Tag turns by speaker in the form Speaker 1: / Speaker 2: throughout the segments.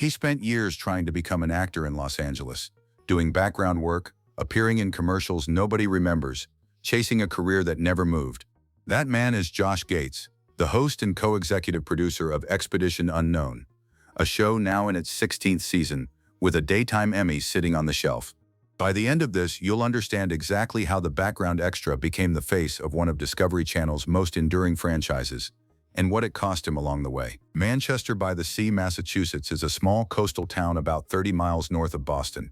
Speaker 1: He spent years trying to become an actor in Los Angeles, doing background work, appearing in commercials nobody remembers, chasing a career that never moved. That man is Josh Gates, the host and co-executive producer of Expedition Unknown, a show now in its 16th season, with a Daytime Emmy sitting on the shelf. By the end of this, you'll understand exactly how the background extra became the face of one of Discovery Channel's most enduring franchises, and what it cost him along the way. Manchester by the Sea, Massachusetts is a small coastal town about 30 miles north of Boston.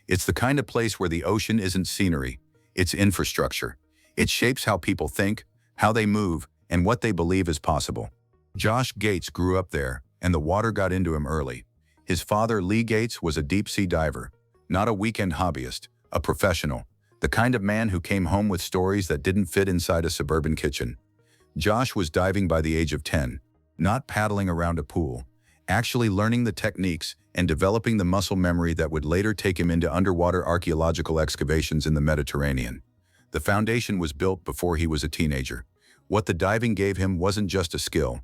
Speaker 1: It's the kind of place where the ocean isn't scenery, it's infrastructure. It shapes how people think, how they move, and what they believe is possible. Josh Gates grew up there, and the water got into him early. His father, Lee Gates, was a deep-sea diver, not a weekend hobbyist, a professional, the kind of man who came home with stories that didn't fit inside a suburban kitchen. Josh was diving by the age of 10, not paddling around a pool, actually learning the techniques and developing the muscle memory that would later take him into underwater archaeological excavations in the Mediterranean. The foundation was built before he was a teenager. What the diving gave him wasn't just a skill.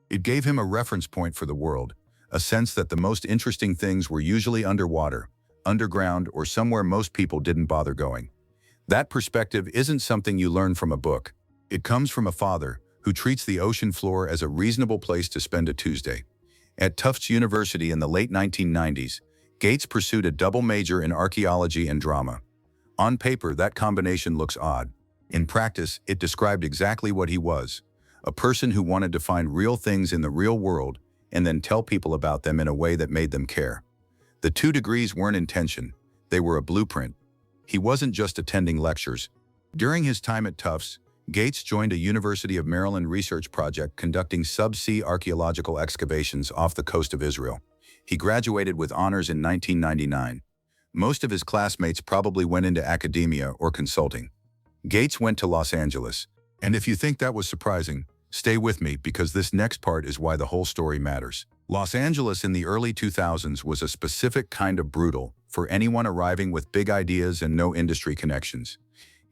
Speaker 1: It gave him a reference point for the world, a sense that the most interesting things were usually underwater, underground, or somewhere most people didn't bother going. That perspective isn't something you learn from a book. It comes from a father who treats the ocean floor as a reasonable place to spend a Tuesday. At Tufts University in the late 1990s, Gates pursued a double major in archaeology and drama. On paper, that combination looks odd. In practice, it described exactly what he was, a person who wanted to find real things in the real world and then tell people about them in a way that made them care. The 2 degrees weren't intention, they were a blueprint. He wasn't just attending lectures. During his time at Tufts, Gates joined a University of Maryland research project conducting subsea archaeological excavations off the coast of Israel. He graduated with honors in 1999. Most of his classmates probably went into academia or consulting. Gates went to Los Angeles. And if you think that was surprising, stay with me because this next part is why the whole story matters. Los Angeles in the early 2000s was a specific kind of brutal for anyone arriving with big ideas and no industry connections.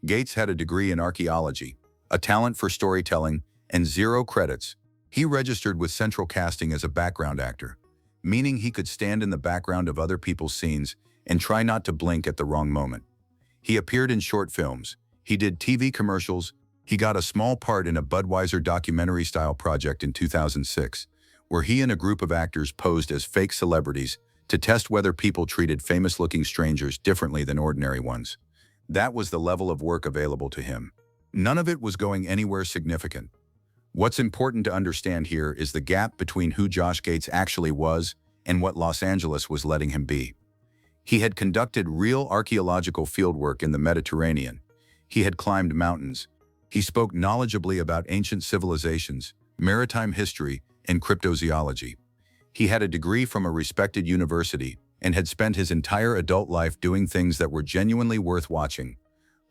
Speaker 1: Gates had a degree in archaeology, a talent for storytelling, and 0 credits. He registered with Central Casting as a background actor, meaning he could stand in the background of other people's scenes and try not to blink at the wrong moment. He appeared in short films. He did TV commercials. He got a small part in a Budweiser documentary-style project in 2006, where he and a group of actors posed as fake celebrities to test whether people treated famous-looking strangers differently than ordinary ones. That was the level of work available to him. None of it was going anywhere significant. What's important to understand here is the gap between who Josh Gates actually was and what Los Angeles was letting him be. He had conducted real archaeological fieldwork in the Mediterranean. He had climbed mountains. He spoke knowledgeably about ancient civilizations, maritime history, and cryptozoology. He had a degree from a respected university and had spent his entire adult life doing things that were genuinely worth watching.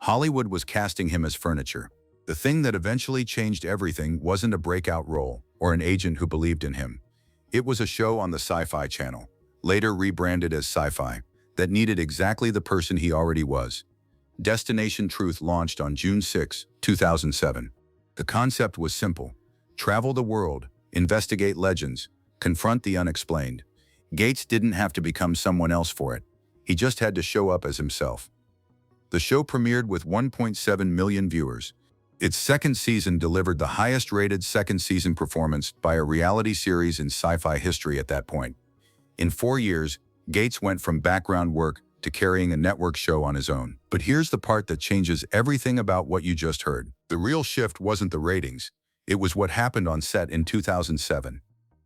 Speaker 1: Hollywood was casting him as furniture. The thing that eventually changed everything wasn't a breakout role or an agent who believed in him. It was a show on the Sci-Fi Channel, later rebranded as Sci-Fi, that needed exactly the person he already was. Destination Truth launched on June 6, 2007. The concept was simple: travel the world, investigate legends, confront the unexplained. Gates didn't have to become someone else for it. He just had to show up as himself. The show premiered with 1.7 million viewers. Its second season delivered the highest-rated second-season performance by a reality series in sci-fi history at that point. In 4 years, Gates went from background work to carrying a network show on his own. But here's the part that changes everything about what you just heard. The real shift wasn't the ratings. It was what happened on set in 2007.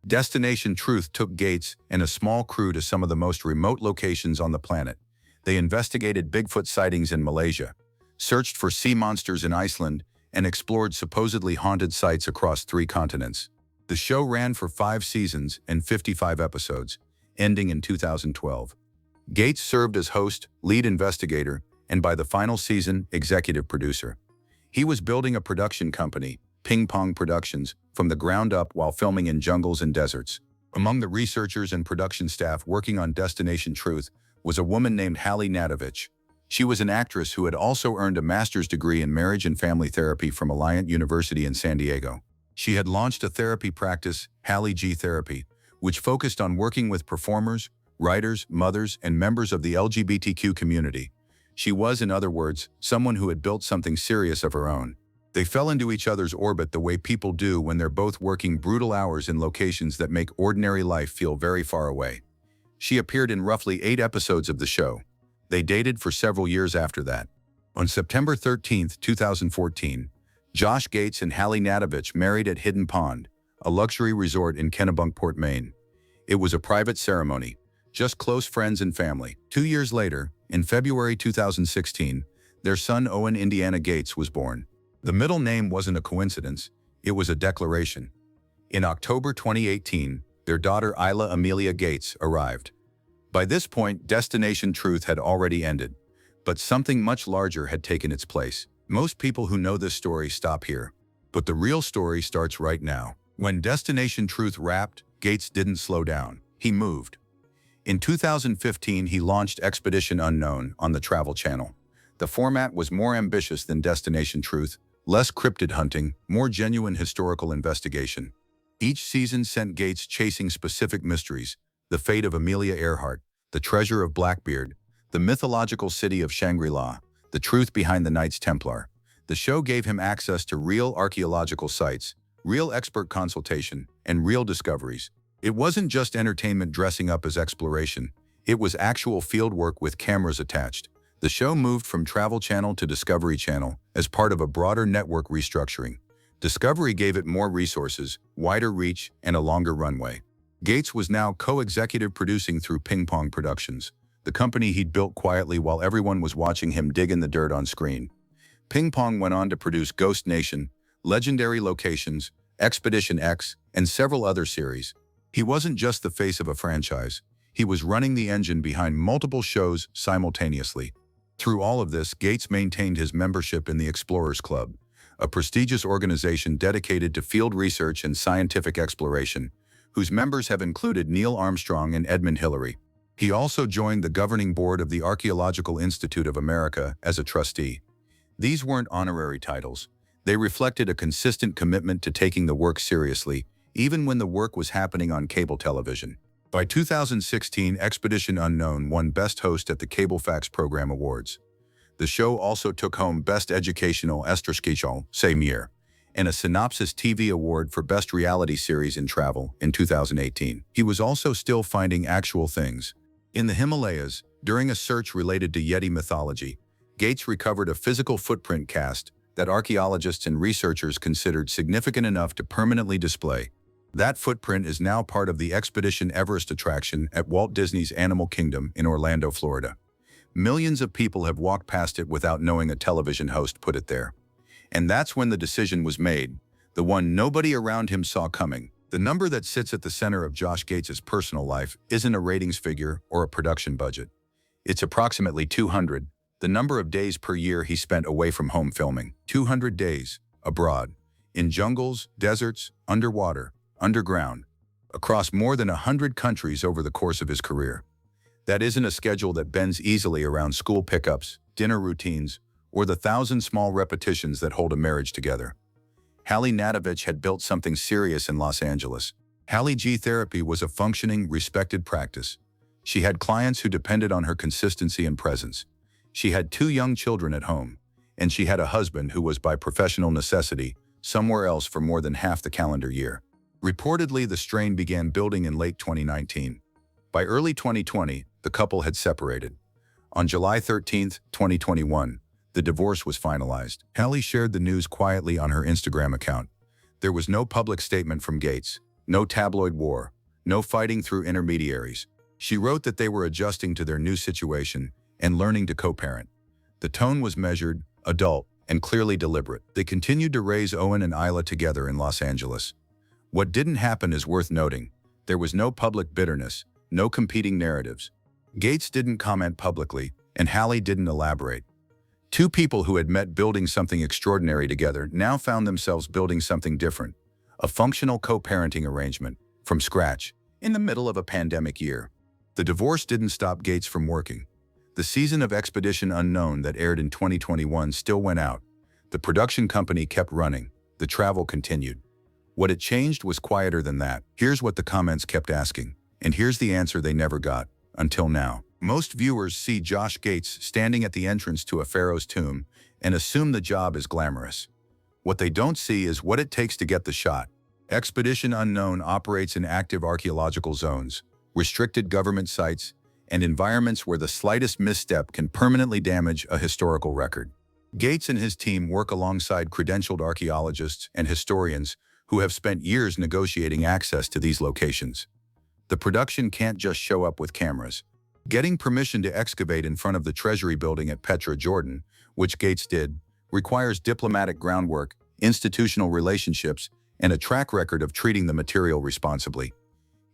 Speaker 1: Destination Truth took Gates and a small crew to some of the most remote locations on the planet. They investigated Bigfoot sightings in Malaysia, searched for sea monsters in Iceland, and explored supposedly haunted sites across 3 continents. The show ran for 5 seasons and 55 episodes, ending in 2012. Gates served as host, lead investigator, and by the final season, executive producer. He was building a production company, Ping Pong Productions, from the ground up while filming in jungles and deserts. Among the researchers and production staff working on Destination Truth was a woman named Hallie Nadovich. She was an actress who had also earned a master's degree in marriage and family therapy from Alliant University in San Diego. She had launched a therapy practice, Hallie G Therapy, which focused on working with performers, writers, mothers, and members of the LGBTQ community. She was, in other words, someone who had built something serious of her own. They fell into each other's orbit the way people do when they're both working brutal hours in locations that make ordinary life feel very far away. She appeared in roughly 8 episodes of the show. They dated for several years after that. On September 13, 2014, Josh Gates and Hallie Nadovich married at Hidden Pond, a luxury resort in Kennebunkport, Maine. It was a private ceremony, just close friends and family. 2 years later, in February 2016, their son Owen Indiana Gates was born. The middle name wasn't a coincidence, it was a declaration. In October 2018, their daughter Isla Amelia Gates arrived. By this point, Destination Truth had already ended, but something much larger had taken its place. Most people who know this story stop here, but the real story starts right now. When Destination Truth wrapped, Gates didn't slow down. He moved. In 2015, he launched Expedition Unknown on the Travel Channel. The format was more ambitious than Destination Truth, less cryptid hunting, more genuine historical investigation. Each season sent Gates chasing specific mysteries: the fate of Amelia Earhart, the treasure of Blackbeard, the mythological city of Shangri-La, the truth behind the Knights Templar. The show gave him access to real archaeological sites, real expert consultation, and real discoveries. It wasn't just entertainment dressing up as exploration. It was actual fieldwork with cameras attached. The show moved from Travel Channel to Discovery Channel as part of a broader network restructuring. Discovery gave it more resources, wider reach, and a longer runway. Gates was now co-executive producing through Ping Pong Productions, the company he'd built quietly while everyone was watching him dig in the dirt on screen. Ping Pong went on to produce Ghost Nation, Legendary Locations, Expedition X, and several other series. He wasn't just the face of a franchise. He was running the engine behind multiple shows simultaneously. Through all of this, Gates maintained his membership in the Explorers Club, a prestigious organization dedicated to field research and scientific exploration, whose members have included Neil Armstrong and Edmund Hillary. He also joined the governing board of the Archaeological Institute of America as a trustee. These weren't honorary titles. They reflected a consistent commitment to taking the work seriously, even when the work was happening on cable television. By 2016, Expedition Unknown won Best Host at the Cablefax Program Awards. The show also took home Best Educational Estraskichal same year, and a Synopsis TV Award for Best Reality Series in Travel in 2018. He was also still finding actual things. In the Himalayas, during a search related to Yeti mythology, Gates recovered a physical footprint cast that archaeologists and researchers considered significant enough to permanently display. That footprint is now part of the Expedition Everest attraction at Walt Disney's Animal Kingdom in Orlando, Florida. Millions of people have walked past it without knowing a television host put it there. And that's when the decision was made, the one nobody around him saw coming. The number that sits at the center of Josh Gates' personal life isn't a ratings figure or a production budget. It's approximately 200, the number of days per year he spent away from home filming. 200 days, abroad, in jungles, deserts, underwater, underground, across more than 100 countries over the course of his career. That isn't a schedule that bends easily around school pickups, dinner routines, or the 1,000 small repetitions that hold a marriage together. Hallie Nadovich had built something serious in Los Angeles. Hallie G Therapy was a functioning, respected practice. She had clients who depended on her consistency and presence. She had 2 young children at home, and she had a husband who was by professional necessity somewhere else for more than half the calendar year. Reportedly, the strain began building in late 2019. By early 2020, the couple had separated. On July 13, 2021, the divorce was finalized. Hallie shared the news quietly on her Instagram account. There was no public statement from Gates, no tabloid war, no fighting through intermediaries. She wrote that they were adjusting to their new situation and learning to co-parent. The tone was measured, adult, and clearly deliberate. They continued to raise Owen and Isla together in Los Angeles. What didn't happen is worth noting. There was no public bitterness, no competing narratives. Gates didn't comment publicly, and Hallie didn't elaborate. 2 people who had met building something extraordinary together now found themselves building something different, a functional co-parenting arrangement, from scratch, in the middle of a pandemic year. The divorce didn't stop Gates from working. The season of Expedition Unknown that aired in 2021 still went out. The production company kept running. The travel continued. What it changed was quieter than that. Here's what the comments kept asking, and here's the answer they never got, until now. Most viewers see Josh Gates standing at the entrance to a pharaoh's tomb and assume the job is glamorous. What they don't see is what it takes to get the shot. Expedition Unknown operates in active archaeological zones, restricted government sites, and environments where the slightest misstep can permanently damage a historical record. Gates and his team work alongside credentialed archaeologists and historians who have spent years negotiating access to these locations. The production can't just show up with cameras. Getting permission to excavate in front of the Treasury building at Petra, Jordan, which Gates did, requires diplomatic groundwork, institutional relationships, and a track record of treating the material responsibly.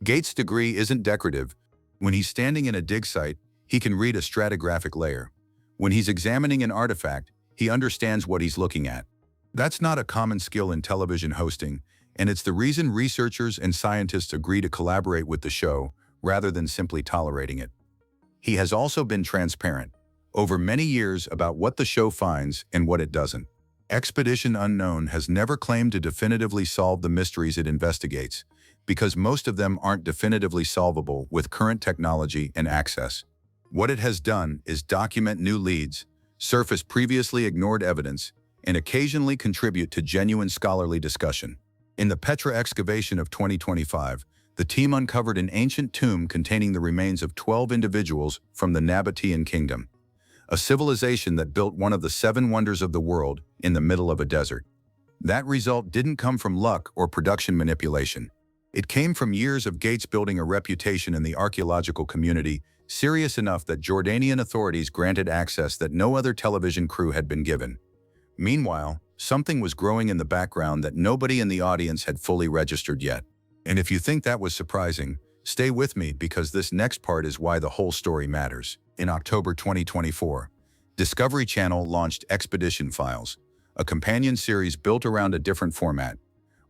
Speaker 1: Gates' degree isn't decorative. When he's standing in a dig site, he can read a stratigraphic layer. When he's examining an artifact, he understands what he's looking at. That's not a common skill in television hosting, and it's the reason researchers and scientists agree to collaborate with the show rather than simply tolerating it. He has also been transparent over many years about what the show finds and what it doesn't. Expedition Unknown has never claimed to definitively solve the mysteries it investigates, because most of them aren't definitively solvable with current technology and access. What it has done is document new leads, surface previously ignored evidence, and occasionally contribute to genuine scholarly discussion. In the Petra excavation of 2025, the team uncovered an ancient tomb containing the remains of 12 individuals from the Nabatean kingdom, a civilization that built one of the 7 wonders of the world in the middle of a desert. That result didn't come from luck or production manipulation. It came from years of Gates building a reputation in the archaeological community serious enough that Jordanian authorities granted access that no other television crew had been given. Meanwhile, something was growing in the background that nobody in the audience had fully registered yet. And if you think that was surprising, stay with me because this next part is why the whole story matters. In October 2024, Discovery Channel launched Expedition Files, a companion series built around a different format.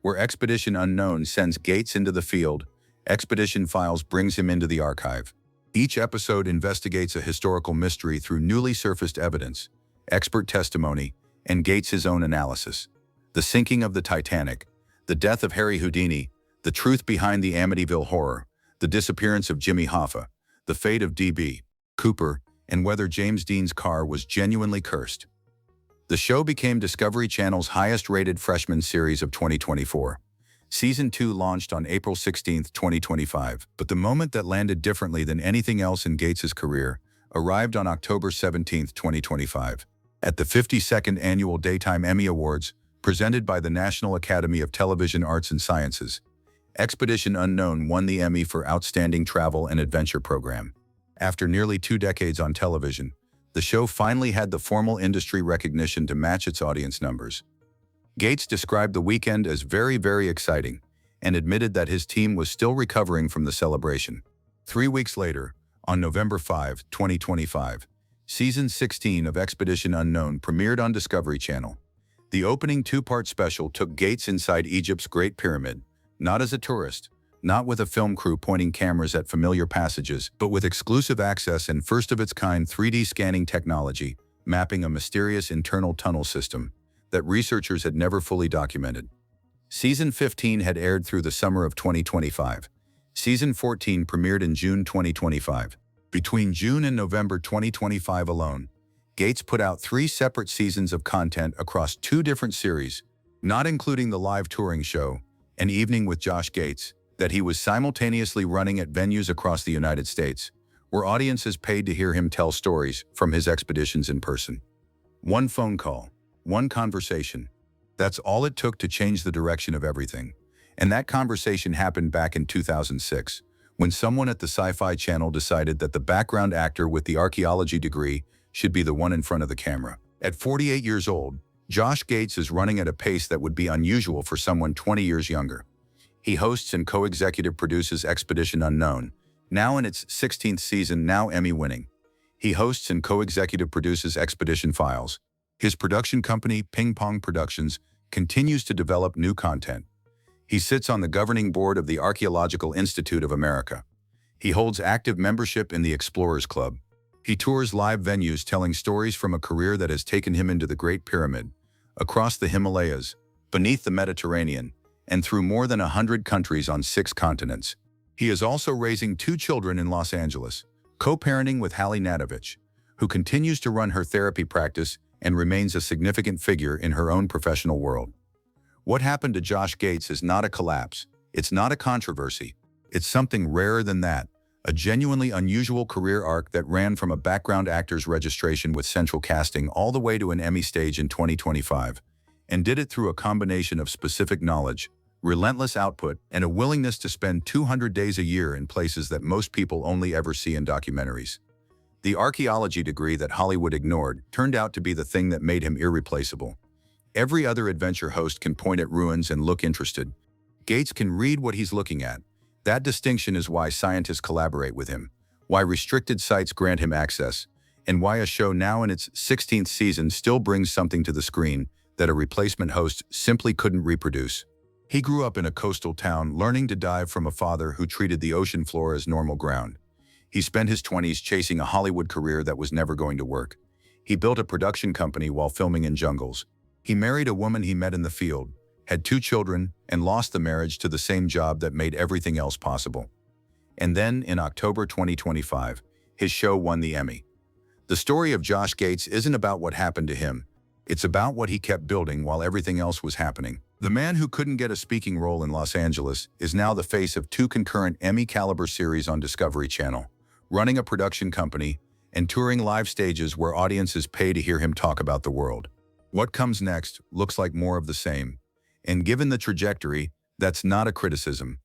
Speaker 1: Where Expedition Unknown sends Gates into the field, Expedition Files brings him into the archive. Each episode investigates a historical mystery through newly surfaced evidence, expert testimony, and Gates' own analysis. The sinking of the Titanic, the death of Harry Houdini, the truth behind the Amityville horror, the disappearance of Jimmy Hoffa, the fate of D.B. Cooper, and whether James Dean's car was genuinely cursed. The show became Discovery Channel's highest-rated freshman series of 2024. Season 2 launched on April 16, 2025, but the moment that landed differently than anything else in Gates' career arrived on October 17, 2025. At the 52nd Annual Daytime Emmy Awards, presented by the National Academy of Television Arts and Sciences, Expedition Unknown won the Emmy for Outstanding Travel and Adventure Program. After nearly 2 decades on television, the show finally had the formal industry recognition to match its audience numbers. Gates described the weekend as very, very exciting and admitted that his team was still recovering from the celebration. 3 weeks later, on November 5, 2025, Season 16 of Expedition Unknown premiered on Discovery Channel. The opening 2-part special took Gates inside Egypt's Great Pyramid, not as a tourist, not with a film crew pointing cameras at familiar passages, but with exclusive access and first-of-its-kind 3D scanning technology, mapping a mysterious internal tunnel system that researchers had never fully documented. Season 15 had aired through the summer of 2025. Season 14 premiered in June 2025. Between June and November 2025 alone, Gates put out 3 separate seasons of content across 2 different series, not including the live touring show, An Evening with Josh Gates, that he was simultaneously running at venues across the United States, where audiences paid to hear him tell stories from his expeditions in person. 1 phone call, 1 conversation. That's all it took to change the direction of everything. And that conversation happened back in 2006, when someone at the Sci-Fi Channel decided that the background actor with the archaeology degree should be the one in front of the camera. At 48 years old, Josh Gates is running at a pace that would be unusual for someone 20 years younger. He hosts and co-executive produces Expedition Unknown, now in its 16th season, now Emmy-winning. He hosts and co-executive produces Expedition Files. His production company, Ping Pong Productions, continues to develop new content. He sits on the governing board of the Archaeological Institute of America. He holds active membership in the Explorers Club. He tours live venues telling stories from a career that has taken him into the Great Pyramid, across the Himalayas, beneath the Mediterranean, and through more than 100 countries on 6 continents. He is also raising 2 children in Los Angeles, co-parenting with Hallie Nadovich, who continues to run her therapy practice and remains a significant figure in her own professional world. What happened to Josh Gates is not a collapse. It's not a controversy. It's something rarer than that, a genuinely unusual career arc that ran from a background actor's registration with Central Casting all the way to an Emmy stage in 2025, and did it through a combination of specific knowledge, relentless output, and a willingness to spend 200 days a year in places that most people only ever see in documentaries. The archaeology degree that Hollywood ignored turned out to be the thing that made him irreplaceable. Every other adventure host can point at ruins and look interested. Gates can read what he's looking at. That distinction is why scientists collaborate with him, why restricted sites grant him access, and why a show now in its 16th season still brings something to the screen that a replacement host simply couldn't reproduce. He grew up in a coastal town, learning to dive from a father who treated the ocean floor as normal ground. He spent his 20s chasing a Hollywood career that was never going to work. He built a production company while filming in jungles. He married a woman he met in the field, had 2 children, and lost the marriage to the same job that made everything else possible. And then, in October 2025, his show won the Emmy. The story of Josh Gates isn't about what happened to him. It's about what he kept building while everything else was happening. The man who couldn't get a speaking role in Los Angeles is now the face of 2 concurrent Emmy-caliber series on Discovery Channel, running a production company, and touring live stages where audiences pay to hear him talk about the world. What comes next looks like more of the same. And given the trajectory, that's not a criticism.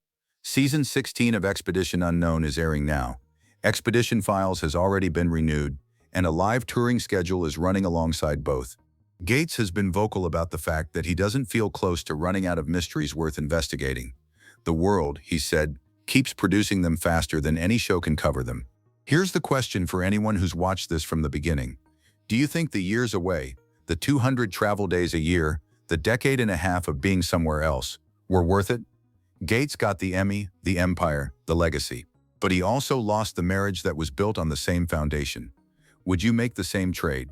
Speaker 1: Season 16 of Expedition Unknown is airing now. Expedition Files has already been renewed, and a live touring schedule is running alongside both. Gates has been vocal about the fact that he doesn't feel close to running out of mysteries worth investigating. The world, he said, keeps producing them faster than any show can cover them. Here's the question for anyone who's watched this from the beginning. Do you think the years away, the 200 travel days a year, the decade and a half of being somewhere else, were worth it? Gates got the Emmy, the empire, the legacy. But he also lost the marriage that was built on the same foundation. Would you make the same trade?